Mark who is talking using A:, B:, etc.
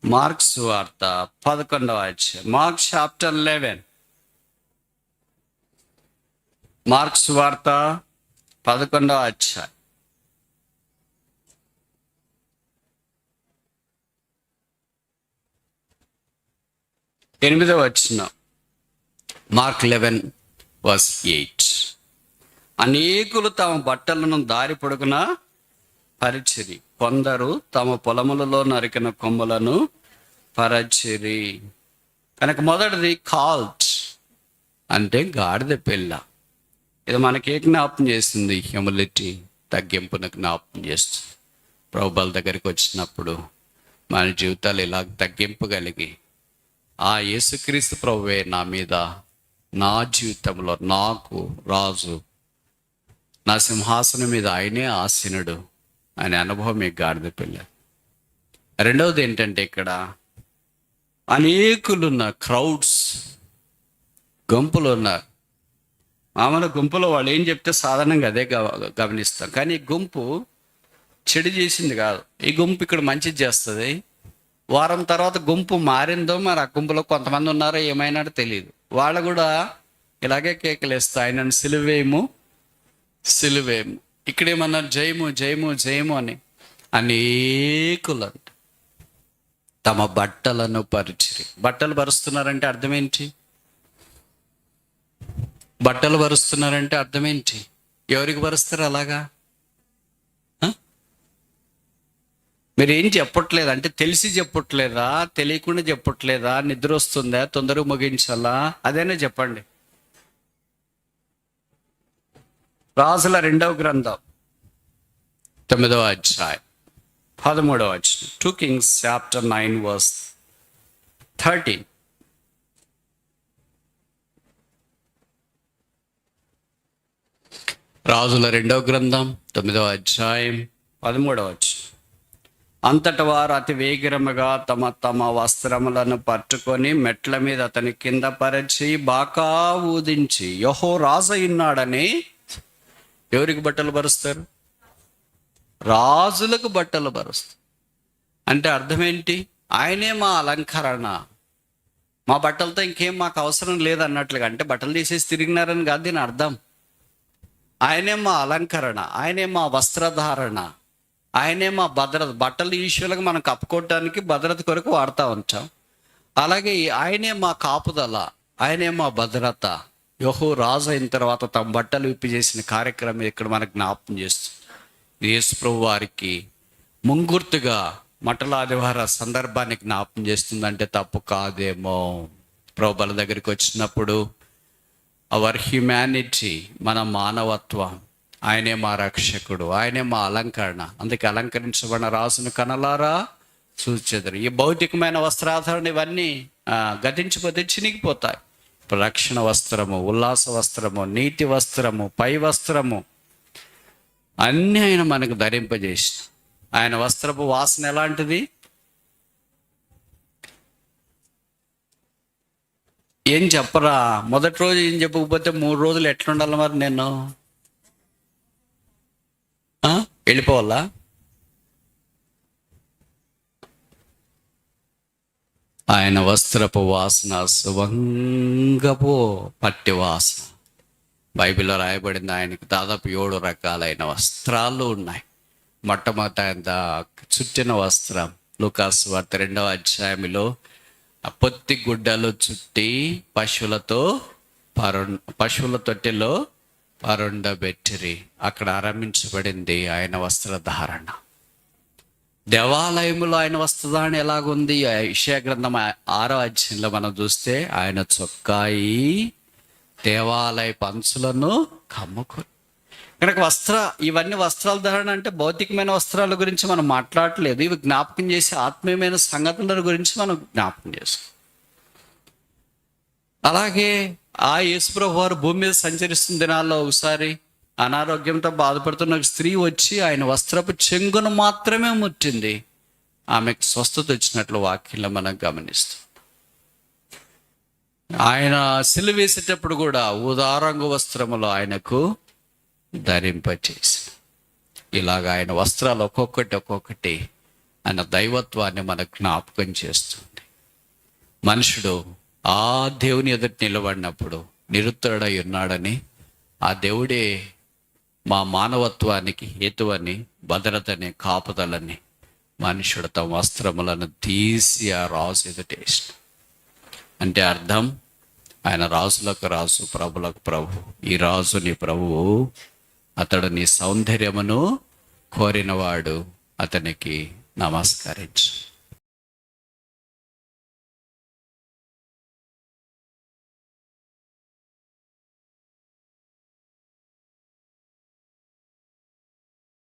A: Marks వార్త 11వ అధ్యాయం. Marks chapter 11. Marks వార్త 11వ అధ్యాయం. ఎనిమిదవ వచనం. మార్క్ 11:8. అనేకులు తమ బట్టలను దారి పొడుగున పరిచిరి, కొందరు తమ పొలములలో నరికిన కొమ్మలను పరచిరి. కనుక మొదటిది కాల్ట్ అంటే గాడిద పిల్ల. ఇది మనకి జ్ఞాపకం చేస్తుంది, హ్యూమిలిటీ, తగ్గింపును జ్ఞాపకం చేస్తుంది. ప్రభువుల దగ్గరికి వచ్చినప్పుడు మన జీవితాలు ఇలా తగ్గింపు కలిగి, ఆ యేసుక్రీస్తు ప్రభువే నా మీద, నా జీవితంలో నాకు రాజు, నా సింహాసనం మీద ఆయనే ఆసీనుడు అనే అనుభవం మీకు గాడిద పిల్ల. రెండవది ఏంటంటే, ఇక్కడ అనేకులు ఉన్నారు, క్రౌడ్స్, గుంపులు ఉన్నారు. మామూలు గుంపులో వాళ్ళు ఏం చెప్తే సాధారణంగా అదే గమనిస్తాం. కానీ ఈ గుంపు చెడు చేసింది కాదు, ఈ గుంపు ఇక్కడ మంచిది చేస్తుంది. వారం తర్వాత గుంపు మారిందో, మరి ఆ గుంపులో కొంతమంది ఉన్నారో ఏమైనాడో తెలియదు. వాళ్ళు కూడా ఇలాగే కేకలేస్తారు, ఆయనను సిలువేము సిలువేము. ఇక్కడేమన్నారు, జయము జయము జయము అని. అనేకులు తమ బట్టలను పరిచిరి. బట్టలు పరుస్తున్నారంటే అర్థం ఏంటి? బట్టలు పరుస్తున్నారంటే అర్థం ఏంటి? ఎవరికి పరుస్తారు అలాగా? మీరు ఏం చెప్పట్లేదు అంటే, తెలిసి చెప్పట్లేదా, తెలియకుండా చెప్పట్లేదా, నిద్ర వస్తుందా, తొందరగా ముగించాలా, అదేనా చెప్పండి. రాజుల 2వ గ్రంథం 9వ అధ్యాయం 13వ వచనం. 2 Kings chapter 9 verse 13. రాజుల 2వ గ్రంథం 9వ అధ్యాయం 13వ వచనం. అంతట వారు అతి వేగిరముగా తమ తమ వస్త్రములను పట్టుకొని మెట్ల మీద అతని కింద పరిచి బాకా ఊదించి, యెహో రాజు ఉన్నాడని. ఎవరికి బట్టలు పరుస్తారు? రాజులకు బట్టలు పరుస్తారు. అంటే అర్థం ఏంటి? ఆయనే మా అలంకరణ, మా బట్టలతో ఇంకేం మాకు అవసరం లేదన్నట్లుగా. అంటే బట్టలు తీసేసి తిరిగినారని కాదు దీని అర్థం. ఆయనే మా అలంకరణ, ఆయనే మా వస్త్రధారణ, ఆయనే మా భద్రత. బట్టలు యూజువల్గా మనం కప్పుకోవడానికి భద్రత కొరకు వాడుతూ ఉంటాం. అలాగే ఆయనే మా కాపుదల, ఆయనే మా భద్రత. యెహూ రాజు అయిన తర్వాత తమ బట్టలు విప్పి చేసిన కార్యక్రమం ఇక్కడ మనకు జ్ఞాపకం చేస్తుంది. యేసు ప్రభు వారికి ముంగుర్తుగా మట్టల ఆదివార సందర్భాన్ని జ్ఞాపకం చేస్తుందంటే తప్పు కాదేమో. ప్రభువుల దగ్గరికి వచ్చినప్పుడు అవర్ హ్యుమానిటీ, మన మానవత్వం, ఆయనే మా రక్షకుడు, ఆయనే మా అలంకరణ. అందుకే అలంకరించబడిన రాజును కనలారా చూచెదరు. ఈ భౌతికమైన వస్త్రాధారణ ఇవన్నీ గతించిపోతే చినిగిపోతాయి. రక్షణ వస్త్రము, ఉల్లాస వస్త్రము, నీతి వస్త్రము, పై వస్త్రము అన్నీ ఆయన మనకు ధరింపజేసి. ఆయన వస్త్రపు వాసన ఎలాంటిది? ఏం చెప్పరా? మొదటి రోజు ఏం చెప్పకపోతే 3 రోజులు ఎట్లుండాలి మరి? నేను వెళ్ళిపోవాలా? ఆయన వస్త్రపు వాసన సువంగపు పట్టి వాసన. బైబిల్లో రాయబడింది, ఆయనకి దాదాపు 7 రకాలైన వస్త్రాలు ఉన్నాయి. మొట్టమొదట ఆయన చుట్టిన వస్త్రం. లూకాసు వార్త 2వ అధ్యాయంలో పొత్తి గుడ్డలు చుట్టి పశువుల తొట్టిలో పరుండబెట్టిరి. అక్కడ ఆరంభించబడింది ఆయన వస్త్రధారణ. దేవాలయంలో ఆయన వస్త్రధారణ ఎలాగుంది? యెషయా గ్రంథం 6వ అధ్యాయంలో మనం చూస్తే, ఆయన చొక్కాయి దేవాలయ పంచులను కమ్ముకొని. కనుక ఇవన్నీ వస్త్రాల ధారణ అంటే భౌతికమైన వస్త్రాల గురించి మనం మాట్లాడట్లేదు. ఇవి జ్ఞాపకం చేసే ఆత్మీయమైన సంగతుల గురించి మనం జ్ఞాపకం చేస్తాం. అలాగే ఆ యేసుప్రభు వారు భూమి మీద సంచరిస్తున్న దినాల్లో ఒకసారి అనారోగ్యంతో బాధపడుతున్న ఒక స్త్రీ వచ్చి ఆయన వస్త్రపు చెంగును మాత్రమే ముట్టింది. ఆమెకు స్వస్థత వచ్చినట్లు వాక్యంలో మనం గమనిస్తాం. ఆయన సిలువ వేసేటప్పుడు కూడా ఊదారంగు వస్త్రములు ఆయనకు ధరింపచేసి. ఇలాగ ఆయన వస్త్రాలు ఒక్కొక్కటి ఆయన దైవత్వాన్ని మనకు జ్ఞాపకం చేస్తుంది. మనుషుడు ఆ దేవుని ఎదుట నిలబడినప్పుడు నిరుత్తరుడై ఉన్నాడని, ఆ దేవుడే మా మానవత్వానికి హేతువని, భద్రతని, కాపుదలని మనుషుడు తమ వస్త్రములను తీసి ఆ రాజు ఎదుటేసిన. అంటే అర్థం, ఆయన రాజులకు రాజు, ప్రభులకు ప్రభు. ఈ రాజు నీ ప్రభువు, అతడు నీ సౌందర్యమును కోరినవాడు, అతనికి నమస్కరించు.